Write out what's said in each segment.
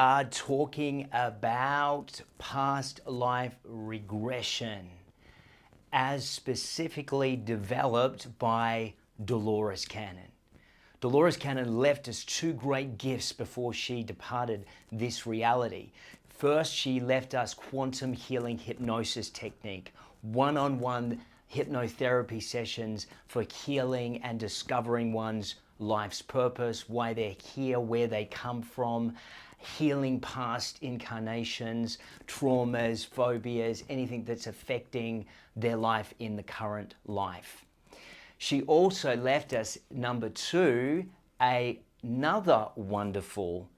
are talking about past life regression as specifically developed by Dolores Cannon. Dolores Cannon left us two great gifts before she departed this reality. First, she left us quantum healing hypnosis technique, one-on-one hypnotherapy sessions for healing and discovering one's life's purpose, why they're here, where they come from, healing past incarnations, traumas, phobias, anything that's affecting their life in the current life. She also left us, number two, another wonderful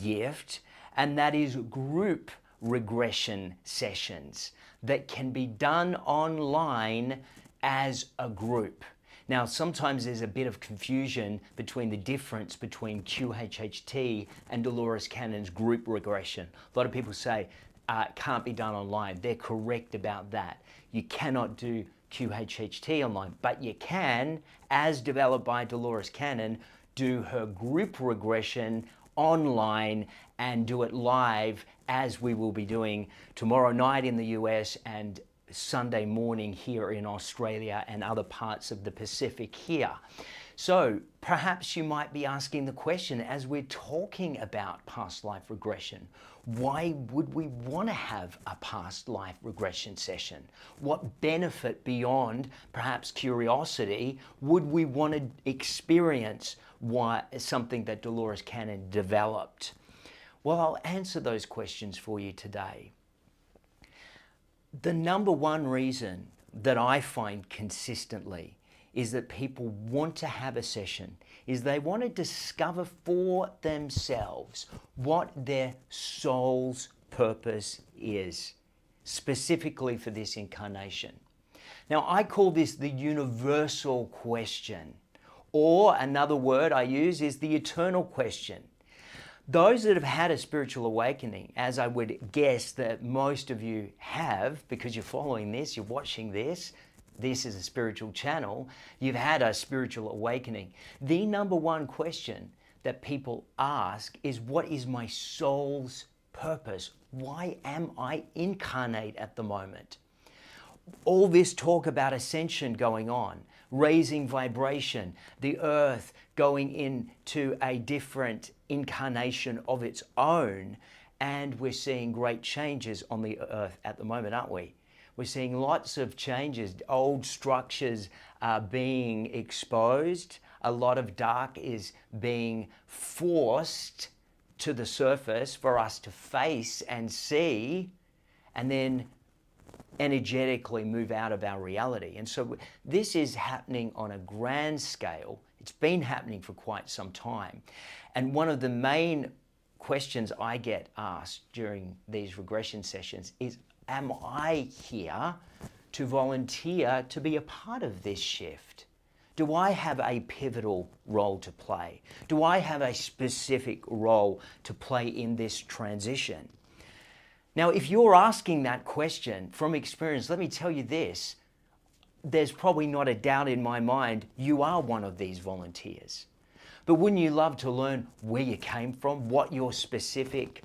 gift, and that is group regression sessions that can be done online as a group. Now, sometimes there's a bit of confusion between the difference between QHHT and Dolores Cannon's group regression. A lot of people say it can't be done online. They're correct about that. You cannot do QHHT online, but you can, as developed by Dolores Cannon, do her group regression online and do it live, as we will be doing tomorrow night in the US and Sunday morning here in Australia and other parts of the Pacific here. So perhaps you might be asking the question, as we're talking about past life regression, why would we want to have a past life regression session? What benefit beyond perhaps curiosity would we want to experience something that Dolores Cannon developed? Well, I'll answer those questions for you today. The number one reason that I find consistently is that people want to have a session is they want to discover for themselves what their soul's purpose is, specifically for this incarnation. Now, I call this the universal question, or another word I use is the eternal question. Those that have had a spiritual awakening, as I would guess that most of you have, because you're following this, you're watching this is a spiritual channel, you've had a spiritual awakening. The number one question that people ask is, what is my soul's purpose? Why am I incarnate at the moment? All this talk about ascension going on, raising vibration, the earth going into a different incarnation of its own, and we're seeing great changes on the earth at the moment, aren't we? We're seeing lots of changes. Old structures are being exposed. A lot of dark is being forced to the surface for us to face and see, and then energetically move out of our reality. And so this is happening on a grand scale. It's been happening for quite some time. And one of the main questions I get asked during these regression sessions is, am I here to volunteer to be a part of this shift? Do I have a pivotal role to play? Do I have a specific role to play in this transition? Now, if you're asking that question from experience, let me tell you this, there's probably not a doubt in my mind you are one of these volunteers. But wouldn't you love to learn where you came from, what your specific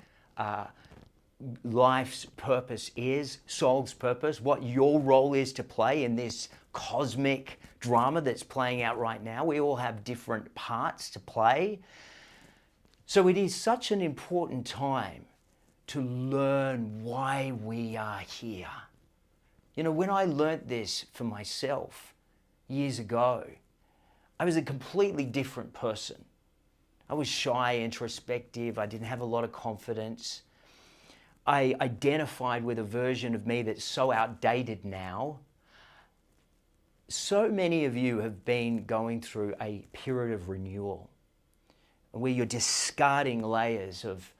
life's purpose is, soul's purpose, what your role is to play in this cosmic drama that's playing out right now? We all have different parts to play. So it is such an important time to learn why we are here. You know, when I learnt this for myself years ago, I was a completely different person. I was shy, introspective, I didn't have a lot of confidence. I identified with a version of me that's so outdated now. So many of you have been going through a period of renewal where you're discarding layers of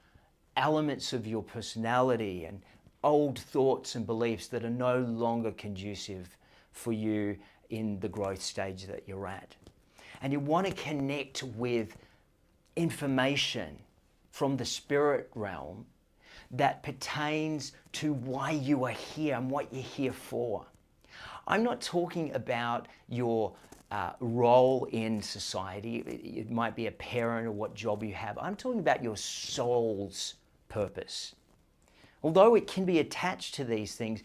elements of your personality and old thoughts and beliefs that are no longer conducive for you in the growth stage that you're at. And you want to connect with information from the spirit realm that pertains to why you are here and what you're here for. I'm not talking about your role in society. It might be a parent or what job you have. I'm talking about your soul's purpose. Although it can be attached to these things,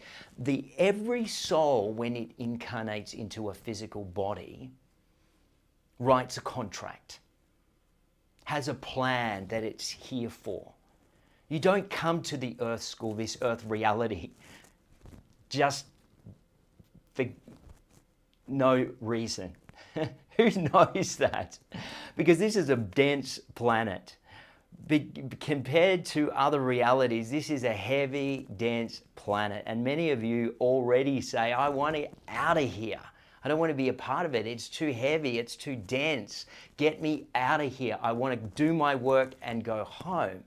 every soul, when it incarnates into a physical body, writes a contract, has a plan that it's here for. You don't come to the earth school, this earth reality, just for no reason. Who knows that? Because this is a dense planet. Compared to other realities, this is a heavy, dense planet. And many of you already say, I want it out of here. I don't want to be a part of it. It's too heavy. It's too dense. Get me out of here. I want to do my work and go home.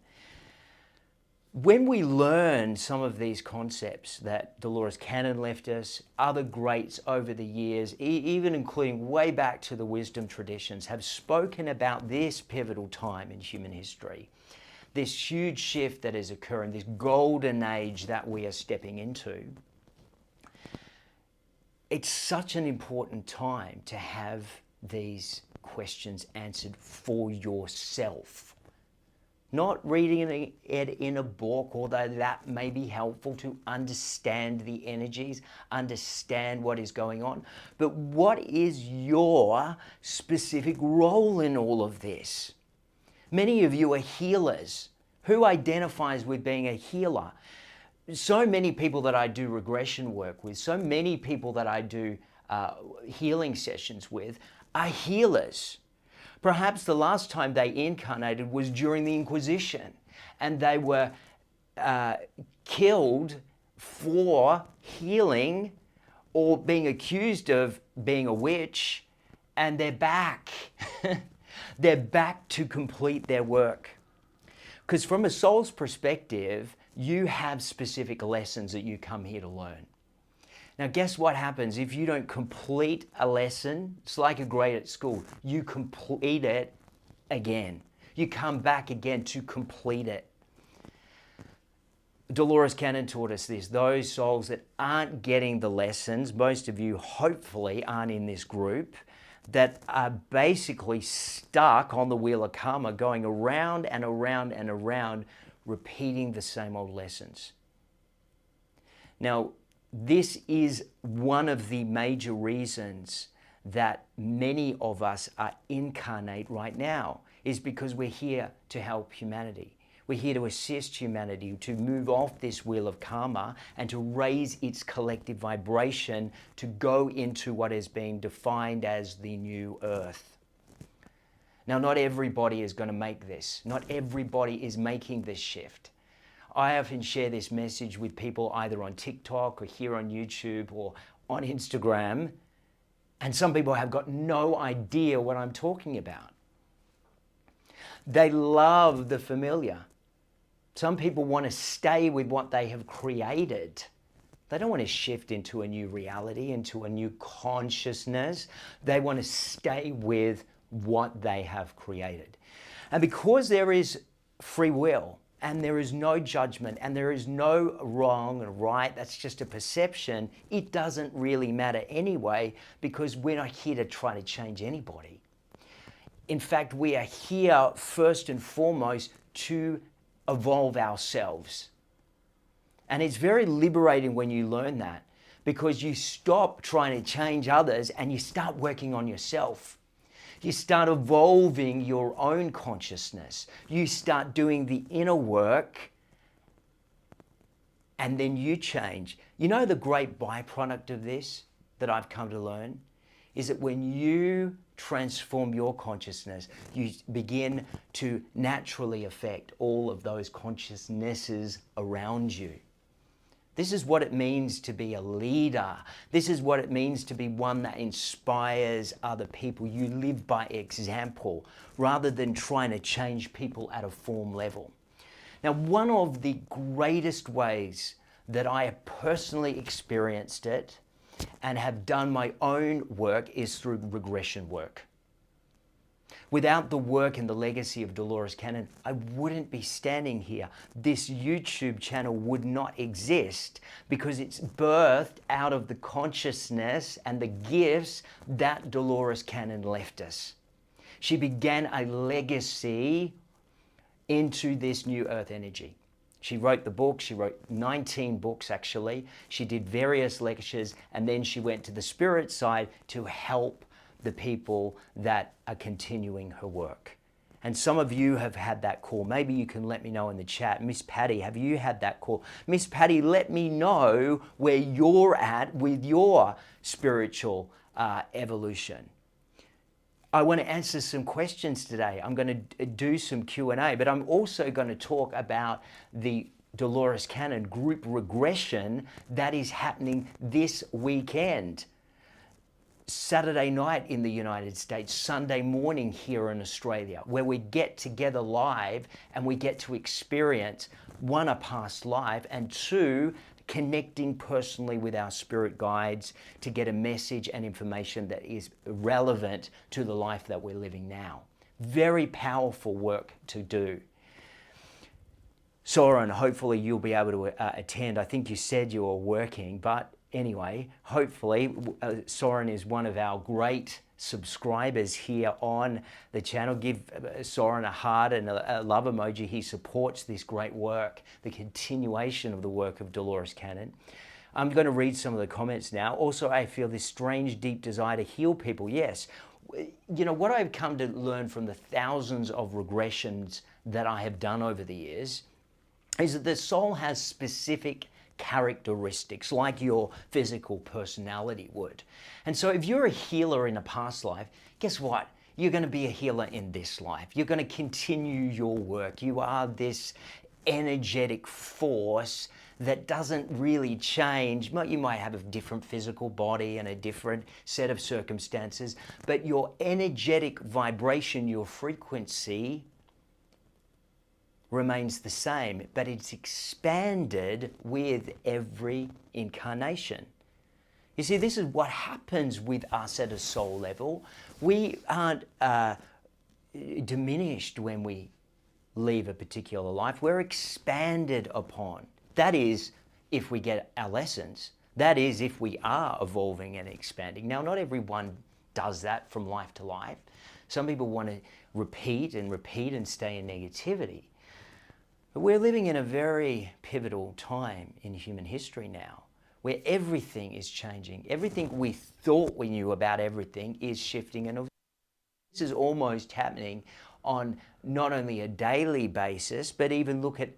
When we learn some of these concepts that Dolores Cannon left us, other greats over the years, even including way back to the wisdom traditions, have spoken about this pivotal time in human history, this huge shift that is occurring, this golden age that we are stepping into. It's such an important time to have these questions answered for yourself. Not reading it in a book, although that may be helpful to understand the energies, understand what is going on. But what is your specific role in all of this? Many of you are healers. Who identifies with being a healer? So many people that I do regression work with, so many people that I do healing sessions with are healers. Perhaps the last time they incarnated was during the Inquisition, and they were killed for healing or being accused of being a witch, and they're back. They're back to complete their work. Because from a soul's perspective, you have specific lessons that you come here to learn. Now, guess what happens if you don't complete a lesson? It's like a grade at school. You complete it again. You come back again to complete it. Dolores Cannon taught us this. Those souls that aren't getting the lessons, most of you hopefully aren't in this group, that are basically stuck on the wheel of karma, going around and around and around, repeating the same old lessons. Now, this is one of the major reasons that many of us are incarnate right now, is because we're here to help humanity. We're here to assist humanity to move off this wheel of karma and to raise its collective vibration to go into what is being defined as the new earth. Now, not everybody is going to make this. Not everybody is making this shift. I often share this message with people either on TikTok or here on YouTube or on Instagram, and some people have got no idea what I'm talking about. They love the familiar. Some people want to stay with what they have created. They don't want to shift into a new reality, into a new consciousness. They want to stay with what they have created. And because there is free will, and there is no judgment, and there is no wrong and right, that's just a perception, it doesn't really matter anyway, because we're not here to try to change anybody. In fact, we are here first and foremost to evolve ourselves. And it's very liberating when you learn that, because you stop trying to change others and you start working on yourself. You start evolving your own consciousness. You start doing the inner work, and then you change. You know, the great byproduct of this that I've come to learn is that when you transform your consciousness, you begin to naturally affect all of those consciousnesses around you. This is what it means to be a leader. This is what it means to be one that inspires other people. You live by example rather than trying to change people at a form level. Now, one of the greatest ways that I have personally experienced it and have done my own work is through regression work. Without the work and the legacy of Dolores Cannon, I wouldn't be standing here. This YouTube channel would not exist because it's birthed out of the consciousness and the gifts that Dolores Cannon left us. She began a legacy into this new earth energy. She wrote the book. She wrote 19 books, actually. She did various lectures, and then she went to the spirit side to help the people that are continuing her work. And some of you have had that call. Maybe you can let me know in the chat. Miss Patty, have you had that call? Miss Patty, let me know where you're at with your spiritual evolution. I want to answer some questions today. I'm going to do some Q&A, but I'm also going to talk about the Dolores Cannon group regression that is happening this weekend. Saturday night in the United States, Sunday morning here in Australia, where we get together live and we get to experience, one, a past life, and two, connecting personally with our spirit guides to get a message and information that is relevant to the life that we're living now. Very powerful work to do. Soren, hopefully you'll be able to attend. I think you said you were working, but anyway, hopefully Soren is one of our great subscribers here on the channel. Give Soren a heart and a love emoji. He supports this great work, the continuation of the work of Dolores Cannon. I'm going to read some of the comments now. Also, I feel this strange, deep desire to heal people. Yes. You know, what I've come to learn from the thousands of regressions that I have done over the years is that the soul has specific characteristics like your physical personality would. And so if you're a healer in a past life, guess what? You're going to be a healer in this life. You're going to continue your work. You are this energetic force that doesn't really change. You might have a different physical body and a different set of circumstances, but your energetic vibration, your frequency remains the same, but it's expanded with every incarnation. You see, this is what happens with us at a soul level. We aren't diminished when we leave a particular life. We're expanded upon. That is, if we get our lessons. That is, if we are evolving and expanding. Now, not everyone does that from life to life. Some people want to repeat and stay in negativity. But we're living in a very pivotal time in human history now, where everything is changing. Everything we thought we knew about everything is shifting, and this is almost happening on not only a daily basis, but even look at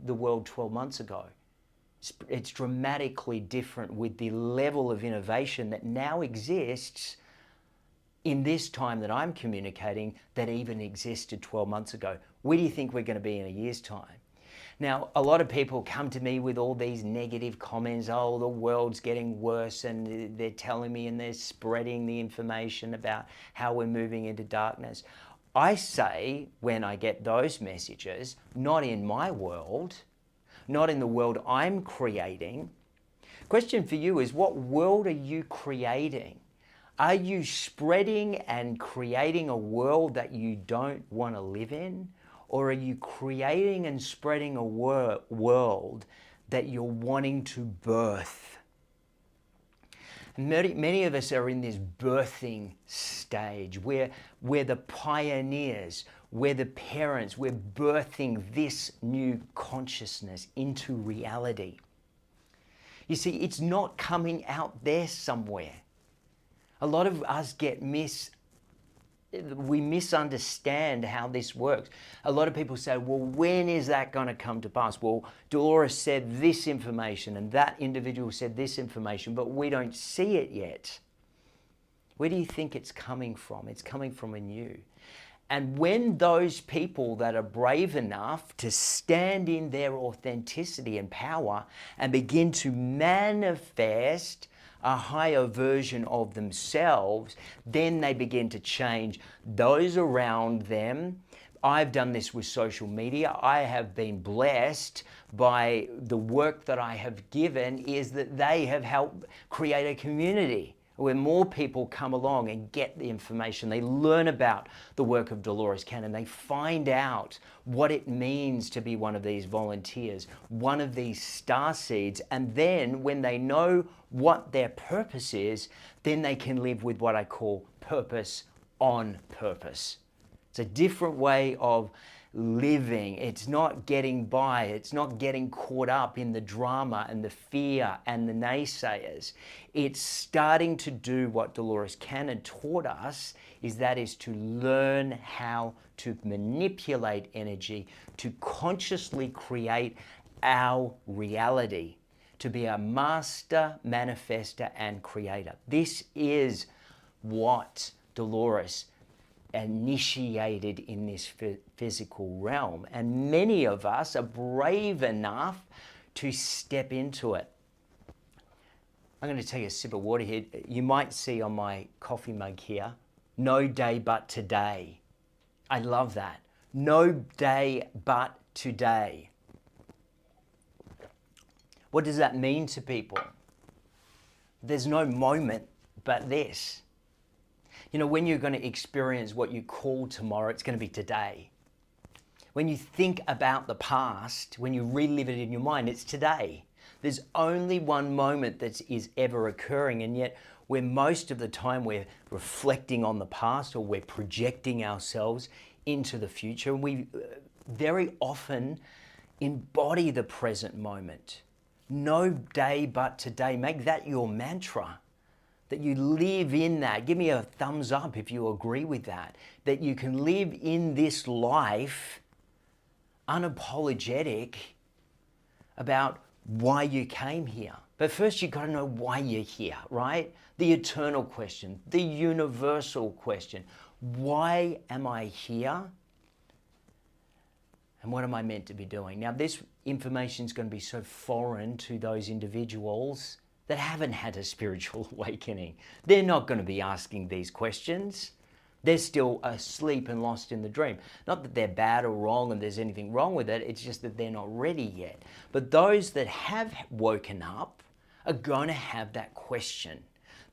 the world 12 months ago. It's dramatically different with the level of innovation that now exists in this time that I'm communicating that even existed 12 months ago. Where do you think we're going to be in a year's time? Now, a lot of people come to me with all these negative comments. Oh, the world's getting worse, and they're telling me and they're spreading the information about how we're moving into darkness. I say, when I get those messages, not in my world, not in the world I'm creating. Question for you is, what world are you creating? Are you spreading and creating a world that you don't want to live in? Or are you creating and spreading a world that you're wanting to birth? Many of us are in this birthing stage. We're the pioneers, we're the parents, we're birthing this new consciousness into reality. You see, it's not coming out there somewhere. A lot of us we misunderstand how this works. A lot of people say, well, when is that going to come to pass? Well, Dolores said this information and that individual said this information, but we don't see it yet. Where do you think it's coming from? It's coming from in you. And when those people that are brave enough to stand in their authenticity and power and begin to manifest a higher version of themselves, then they begin to change those around them. I've done this with social media. I have been blessed by the work that I have given is that they have helped create a community where more people come along and get the information. They learn about the work of Dolores Cannon. They find out what it means to be one of these volunteers, one of these starseeds. And then when they know what their purpose is, then they can live with what I call purpose on purpose. It's a different way of living. It's not getting by. It's not getting caught up in the drama and the fear and the naysayers. It's starting to do what Dolores Cannon taught us, is to learn how to manipulate energy, to consciously create our reality, to be a master manifester and creator. This is what Dolores initiated in this physical realm, and many of us are brave enough to step into it. I'm going to take a sip of water here. You might see on my coffee mug here, no day but today. I love that. No day but today. What does that mean to people? There's no moment but this. You know, when you're going to experience what you call tomorrow, it's going to be today. When you think about the past, when you relive it in your mind, it's today. There's only one moment that is ever occurring, and yet most of the time we're reflecting on the past, or we're projecting ourselves into the future, and we very often embody the present moment. No day but today. Make that your mantra, that you live in that. Give me a thumbs up if you agree with that. That you can live in this life unapologetic about why you came here. But first you've got to know why you're here, right? The eternal question, the universal question. Why am I here? And what am I meant to be doing? Now, this information is going to be so foreign to those individuals that haven't had a spiritual awakening. They're not going to be asking these questions. They're still asleep and lost in the dream. Not that they're bad or wrong and there's anything wrong with it, it's just that they're not ready yet. But those that have woken up are going to have that question.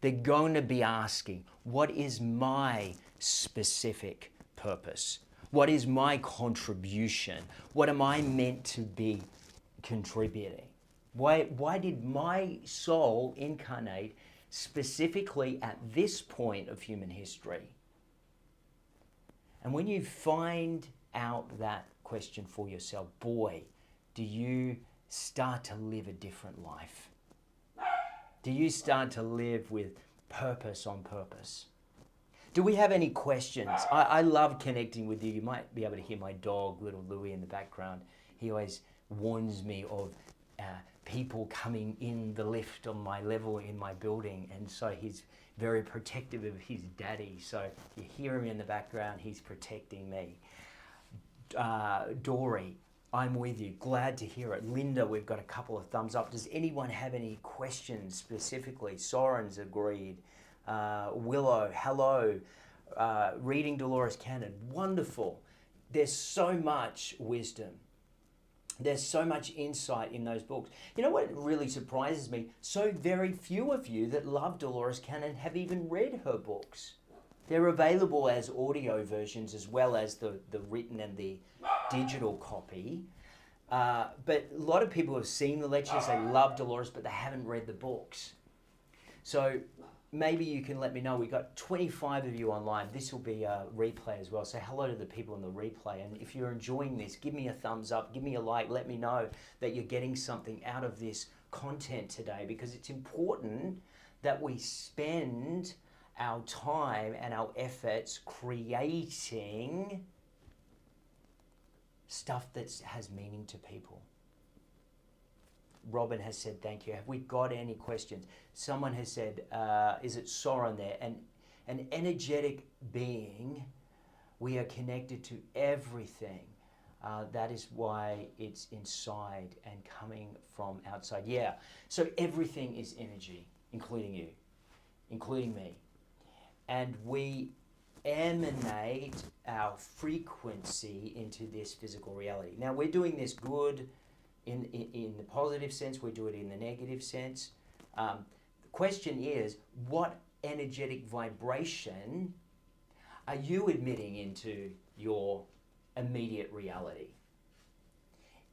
They're going to be asking, what is my specific purpose? What is my contribution? What am I meant to be contributing? Why did my soul incarnate specifically at this point of human history? And when you find out that question for yourself, boy, do you start to live a different life. Do you start to live with purpose on purpose? Do we have any questions? I love connecting with you. You might be able to hear my dog, little Louie, in the background. He always warns me of people coming in the lift on my level in my building, and so he's very protective of his daddy. So you hear him in the background, he's protecting me. Dory, I'm with you. Glad to hear it. Linda, we've got a couple of thumbs up. Does anyone have any questions specifically? Soren's agreed. Willow, hello. Reading Dolores Cannon, wonderful. There's so much wisdom. There's so much insight in those books. You know what really surprises me? So very few of you that love Dolores Cannon have even read her books. They're available as audio versions as well as the written and the digital copy. But a lot of people have seen the lectures, they love Dolores, but they haven't read the books. So maybe you can let me know. We've got 25 of you online. This will be a replay as well. So hello to the people on the replay. And if you're enjoying this, give me a thumbs up, give me a like, let me know that you're getting something out of this content today, because it's important that we spend our time and our efforts creating stuff that has meaning to people. Robin has said, thank you. Have we got any questions? Someone has said, is it Soren there? An energetic being, we are connected to everything. That is why it's inside and coming from outside. Yeah, so everything is energy, including you, including me. And we emanate our frequency into this physical reality. Now, we're doing this good in the positive sense, we do it in the negative sense. The question is, what energetic vibration are you admitting into your immediate reality?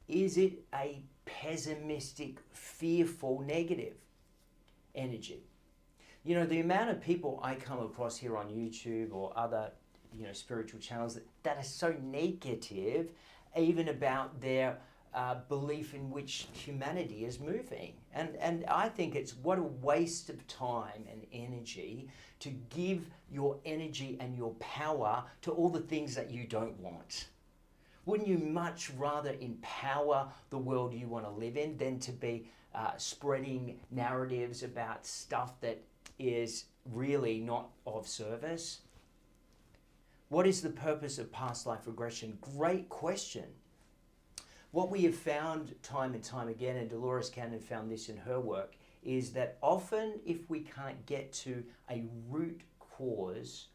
Is it a pessimistic, fearful, negative energy? You know, the amount of people I come across here on YouTube or other, spiritual channels that are so negative, even about their belief in which humanity is moving. And I think it's what a waste of time and energy to give your energy and your power to all the things that you don't want. Wouldn't you much rather empower the world you want to live in than to be spreading narratives about stuff that is really not of service? What is the purpose of past life regression? Great question. What we have found time and time again, and Dolores Cannon found this in her work, is that often if we can't get to a root cause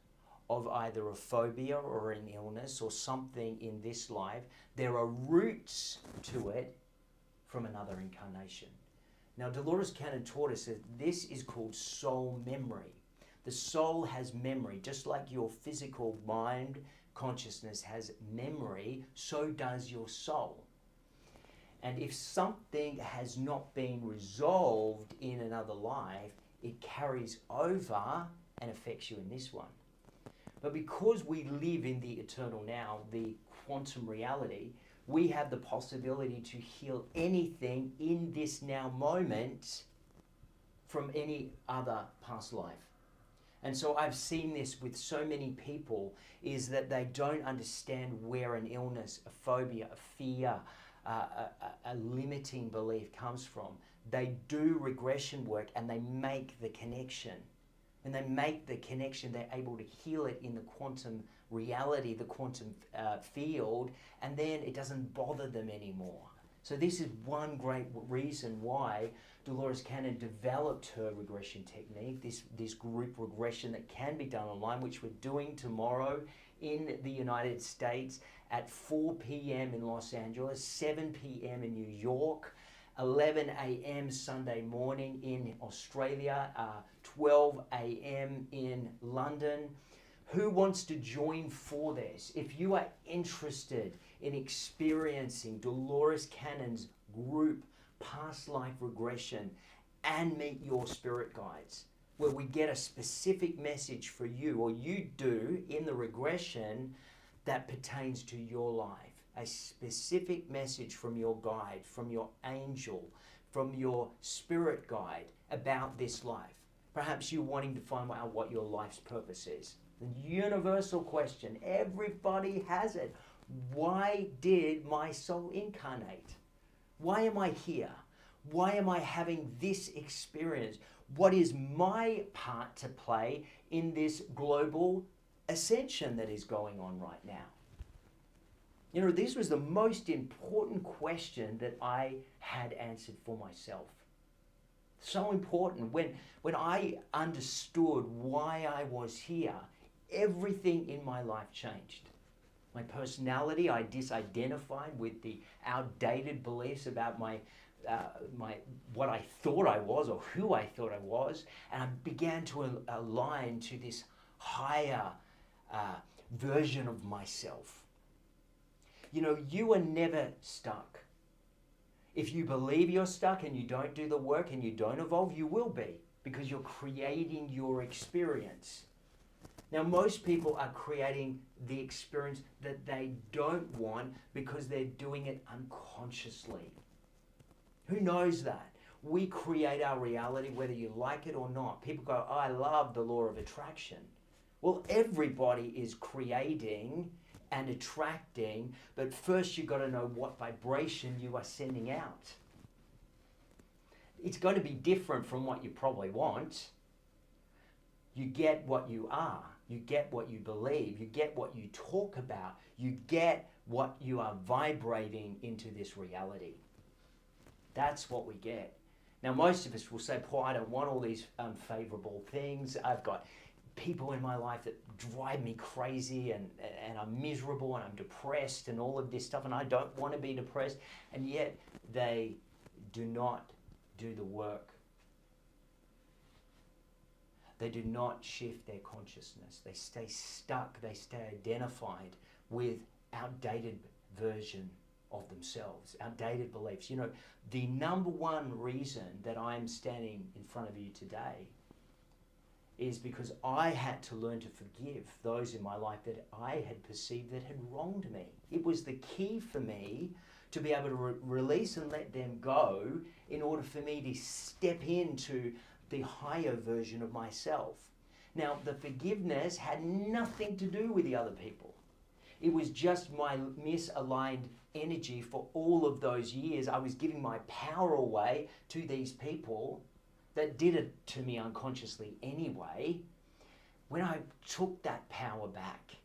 of either a phobia or an illness or something in this life, there are roots to it from another incarnation. Now, Dolores Cannon taught us that this is called soul memory. The soul has memory, just like your physical mind consciousness has memory, so does your soul. And if something has not been resolved in another life, it carries over and affects you in this one. But because we live in the eternal now, the quantum reality, we have the possibility to heal anything in this now moment from any other past life. And so I've seen this with so many people, is that they don't understand where an illness, a phobia, a fear, a limiting belief comes from. They do regression work and they make the connection. When they make the connection, they're able to heal it in the quantum reality, the quantum field, and then it doesn't bother them anymore. So this is one great reason why Dolores Cannon developed her regression technique, this group regression that can be done online, which we're doing tomorrow in the United States at 4 p.m. in Los Angeles, 7 p.m. in New York, 11 a.m. Sunday morning in Australia, 12 a.m. in London. Who wants to join for this? If you are interested in experiencing Dolores Cannon's group Past Life Regression and meet your spirit guides, where we get a specific message for you, or you do in the regression that pertains to your life, a specific message from your guide, from your angel, from your spirit guide about this life. Perhaps you're wanting to find out what your life's purpose is. The universal question, everybody has it. Why did my soul incarnate? Why am I here? Why am I having this experience? What is my part to play in this global ascension that is going on right now? You know, this was the most important question that I had answered for myself. So important. When I understood why I was here, everything in my life changed. My personality, I disidentified with the outdated beliefs about my what I thought I was or who I thought I was, and I began to align to this higher version of myself. You know, you are never stuck. If you believe you're stuck and you don't do the work and you don't evolve, you will be, because you're creating your experience. Now, most people are creating the experience that they don't want because they're doing it unconsciously. Who knows that? We create our reality whether you like it or not. People go, oh, I love the law of attraction. Well, everybody is creating and attracting, but first you've got to know what vibration you are sending out. It's going to be different from what you probably want. You get what you are. You get what you believe. You get what you talk about. You get what you are vibrating into this reality. That's what we get. Now, most of us will say, Paul, I don't want all these unfavorable things. I've got people in my life that drive me crazy, and I'm miserable and I'm depressed and all of this stuff, and I don't want to be depressed. And yet they do not do the work. They do not shift their consciousness. They stay stuck. They stay identified with outdated version of themselves, outdated beliefs. You know, the number one reason that I'm standing in front of you today is because I had to learn to forgive those in my life that I had perceived that had wronged me. It was the key for me to be able to release and let them go in order for me to step into the higher version of myself. Now, the forgiveness had nothing to do with the other people. It was just my misaligned energy for all of those years. I was giving my power away to these people that did it to me unconsciously anyway. When I took that power back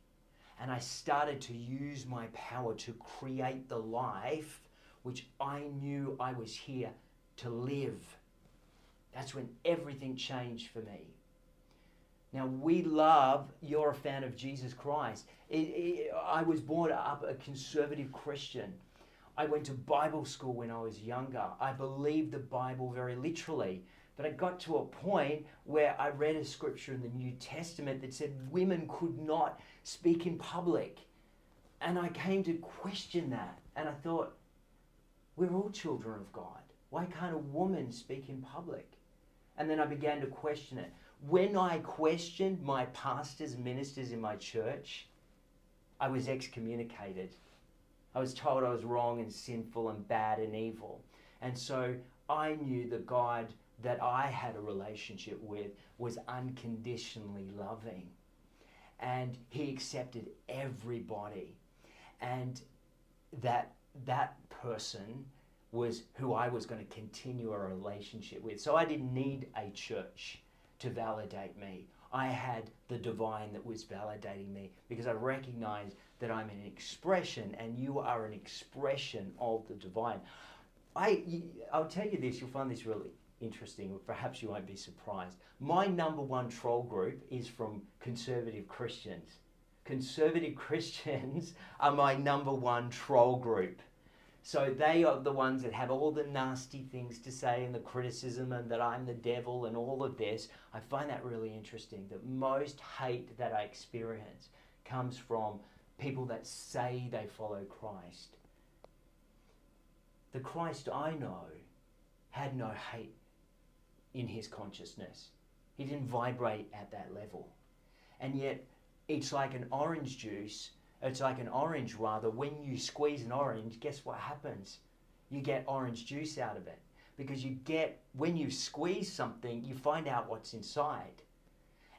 and I started to use my power to create the life which I knew I was here to live, that's when everything changed for me. Now, you're a fan of Jesus Christ. I was brought up a conservative Christian. I went to Bible school when I was younger. I believed the Bible very literally. But I got to a point where I read a scripture in the New Testament that said women could not speak in public. And I came to question that. And I thought, we're all children of God. Why can't a woman speak in public? And then I began to question it. When I questioned my pastors and ministers in my church, I was excommunicated. I was told I was wrong and sinful and bad and evil. And so I knew the God that I had a relationship with was unconditionally loving. And he accepted everybody. And that person was who I was going to continue a relationship with. So I didn't need a church to validate me. I had the divine that was validating me because I recognized that I'm an expression and you are an expression of the divine. I'll tell you this, you'll find this really interesting, or perhaps you won't be surprised. My number one troll group is from conservative Christians. Conservative Christians are my number one troll group. So they are the ones that have all the nasty things to say and the criticism and that I'm the devil and all of this. I find that really interesting, that most hate that I experience comes from people that say they follow Christ. The Christ I know had no hate in his consciousness. He didn't vibrate at that level. And yet it's like an orange juice. It's like an orange rather. When you squeeze an orange, guess what happens? You get orange juice out of it. Because when you squeeze something, you find out what's inside.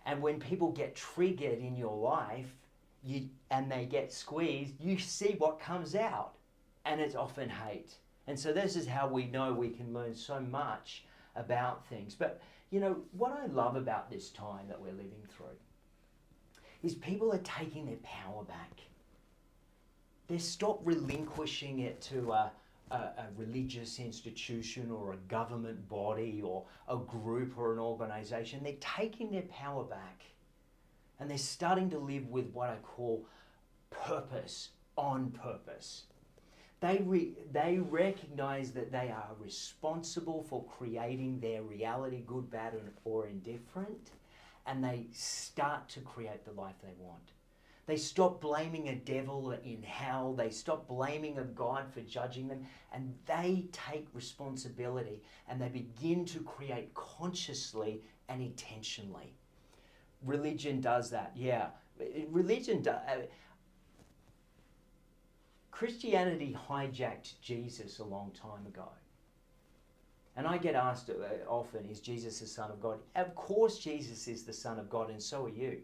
And when people get triggered in your life and they get squeezed, you see what comes out. And it's often hate. And so this is how we know we can learn so much about things. But you know, what I love about this time that we're living through is people are taking their power back. They stop relinquishing it to a religious institution or a government body or a group or an organization. They're taking their power back and they're starting to live with what I call purpose on purpose. They recognize that they are responsible for creating their reality, good, bad, or indifferent, and they start to create the life they want. They stop blaming a devil in hell. They stop blaming a God for judging them, and they take responsibility and they begin to create consciously and intentionally. Religion does that, yeah. Christianity hijacked Jesus a long time ago. And I get asked often, is Jesus the Son of God? Of course Jesus is the Son of God, and so are you.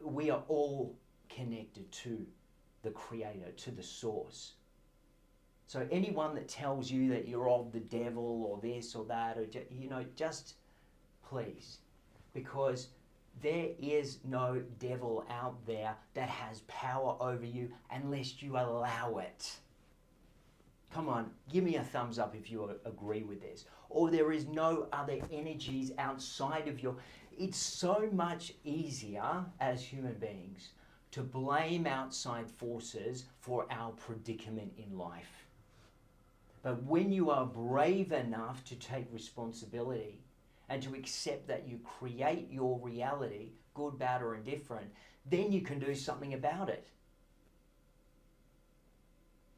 We are all connected to the Creator, to the source. So anyone that tells you that you're of the devil or this or that, or just please, because there is no devil out there that has power over you unless you allow it. Come on, give me a thumbs up if you agree with this. Or there is no other energies outside of your... It's so much easier as human beings to blame outside forces for our predicament in life. But when you are brave enough to take responsibility and to accept that you create your reality, good, bad, or indifferent, then you can do something about it.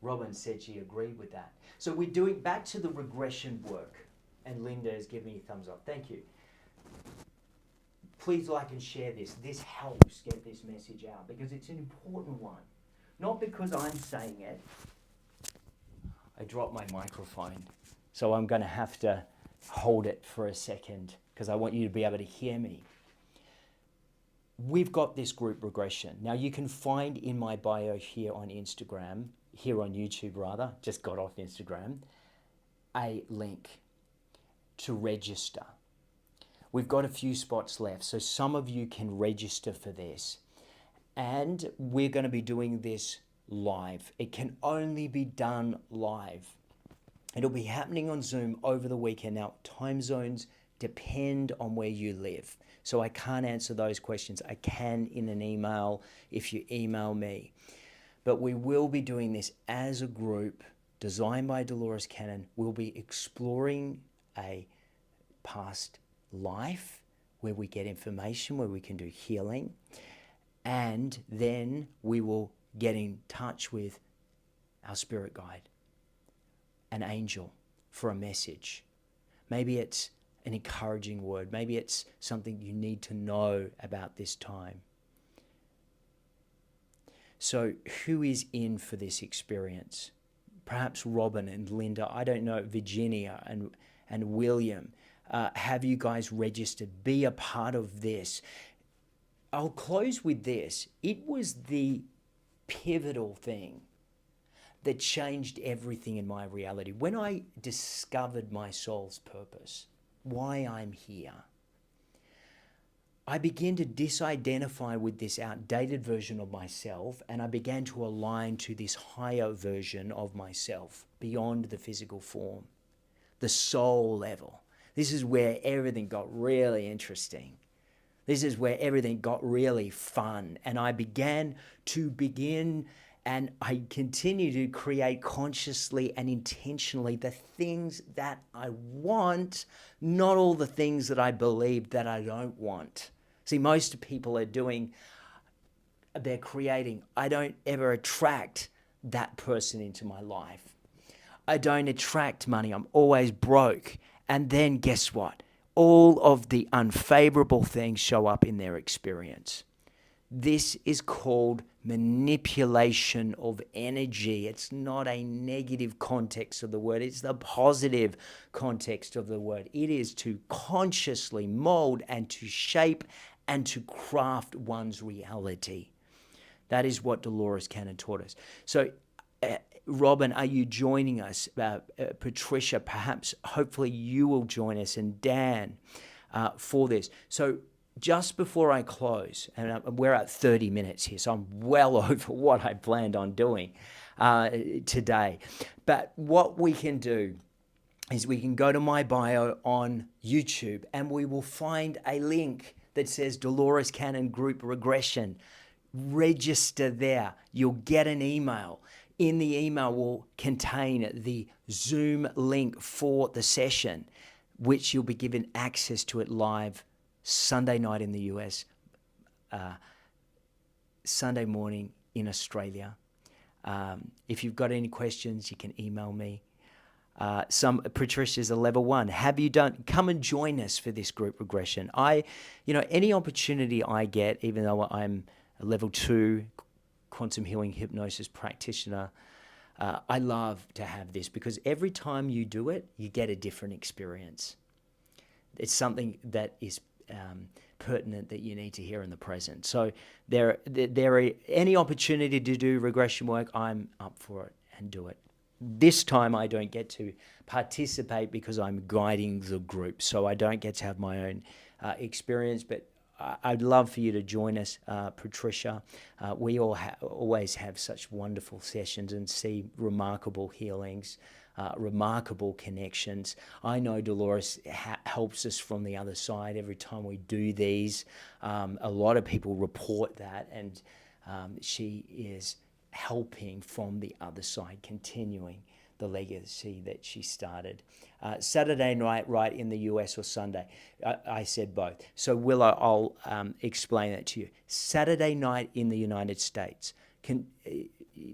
Robin said she agreed with that. So we're doing back to the regression work. And Linda has given me a thumbs up. Thank you. please like and share this. This helps get this message out because it's an important one. Not because I'm saying it. I dropped my microphone, so I'm going to have to hold it for a second because I want you to be able to hear me. We've got this group regression. Now you can find in my bio here on Instagram, here on YouTube rather, just got off Instagram, a link to register. We've got a few spots left, so some of you can register for this. And we're going to be doing this live. It can only be done live. It'll be happening on Zoom over the weekend. Now, time zones depend on where you live. So I can't answer those questions. I can in an email if you email me. But we will be doing this as a group designed by Dolores Cannon. We'll be exploring a past life where we get information, where we can do healing. And then we will get in touch with our spirit guide, an angel, for a message. Maybe it's an encouraging word. Maybe it's something you need to know about this time. So who is in for this experience? Perhaps Robin and Linda, I don't know, Virginia and William. Have you guys registered? Be a part of this. I'll close with this. It was the pivotal thing that changed everything in my reality. When I discovered my soul's purpose, why I'm here, I began to disidentify with this outdated version of myself, and I began to align to this higher version of myself beyond the physical form, the soul level. This is where everything got really interesting. This is where everything got really fun. And I began and I continue to create consciously and intentionally the things that I want, not all the things that I believe that I don't want. See, most people are they're creating, I don't ever attract that person into my life. I don't attract money. I'm always broke. And then guess what? All of the unfavorable things show up in their experience. This is called manipulation of energy. It's not a negative context of the word. It's the positive context of the word. It is to consciously mold and to shape and to craft one's reality. That is what Dolores Cannon taught us. So, Robin, are you joining us? Patricia, perhaps, hopefully you will join us, and Dan for this. So just before I close, and we're at 30 minutes here, so I'm well over what I planned on doing today. But what we can do is we can go to my bio on YouTube and we will find a link that says Dolores Cannon Group Regression. Register there. You'll get an email. In the email will contain the Zoom link for the session, which you'll be given access to it live Sunday night in the US, Sunday morning in Australia. If you've got any questions, you can email me. Patricia's a level 1. Have you done? Come and join us for this group regression. Any opportunity I get, even though I'm a level 2 quantum healing hypnosis practitioner, I love to have this because every time you do it, you get a different experience. It's something that is pertinent that you need to hear in the present. So there are any opportunity to do regression work, I'm up for it and do it. This time I don't get to participate because I'm guiding the group, so I don't get to have my own experience, but I'd love for you to join us, Patricia. We always have such wonderful sessions and see remarkable healings, remarkable connections. I know Dolores helps us from the other side every time we do these. A lot of people report that, and she is helping from the other side, continuing the legacy that she started. Saturday night, right, in the US, or Sunday? I said both. So I'll explain that to you. Saturday night in the United States,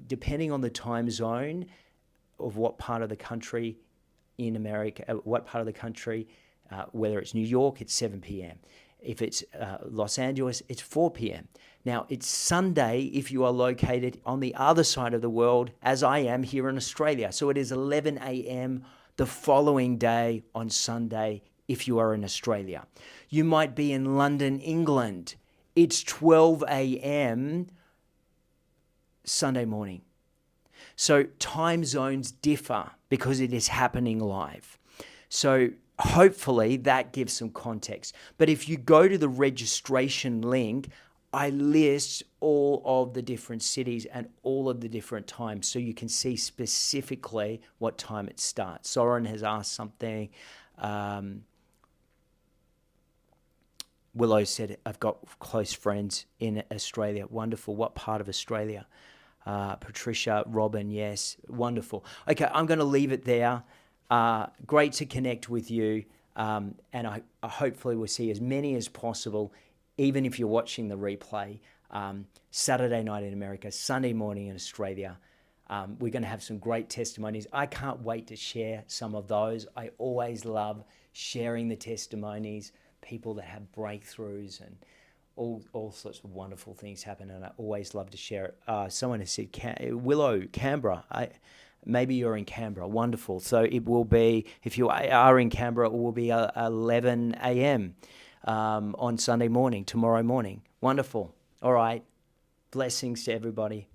depending on the time zone of what part of the country in America, what part of the country, whether it's New York, it's 7 p.m. If it's Los Angeles, it's 4 p.m. Now, it's Sunday if you are located on the other side of the world, as I am here in Australia. So it is 11 a.m. the following day on Sunday if you are in Australia. You might be in London, England. It's 12 a.m. Sunday morning. So time zones differ because it is happening live. So hopefully that gives some context. But if you go to the registration link, I list all of the different cities and all of the different times so you can see specifically what time it starts. Soren has asked something. Willow said, I've got close friends in Australia. Wonderful. What part of Australia? Patricia, Robin, yes. Wonderful. Okay, I'm going to leave it there. Great to connect with you. And I hopefully will see as many as possible, even if you're watching the replay, Saturday night in America, Sunday morning in Australia. We're going to have some great testimonies. I can't wait to share some of those. I always love sharing the testimonies, people that have breakthroughs and all sorts of wonderful things happen, and I always love to share it. Someone has said, Willow, Canberra. Maybe you're in Canberra. Wonderful. So it will be, if you are in Canberra, it will be 11 a.m. On Sunday morning, tomorrow morning. Wonderful. All right. Blessings to everybody.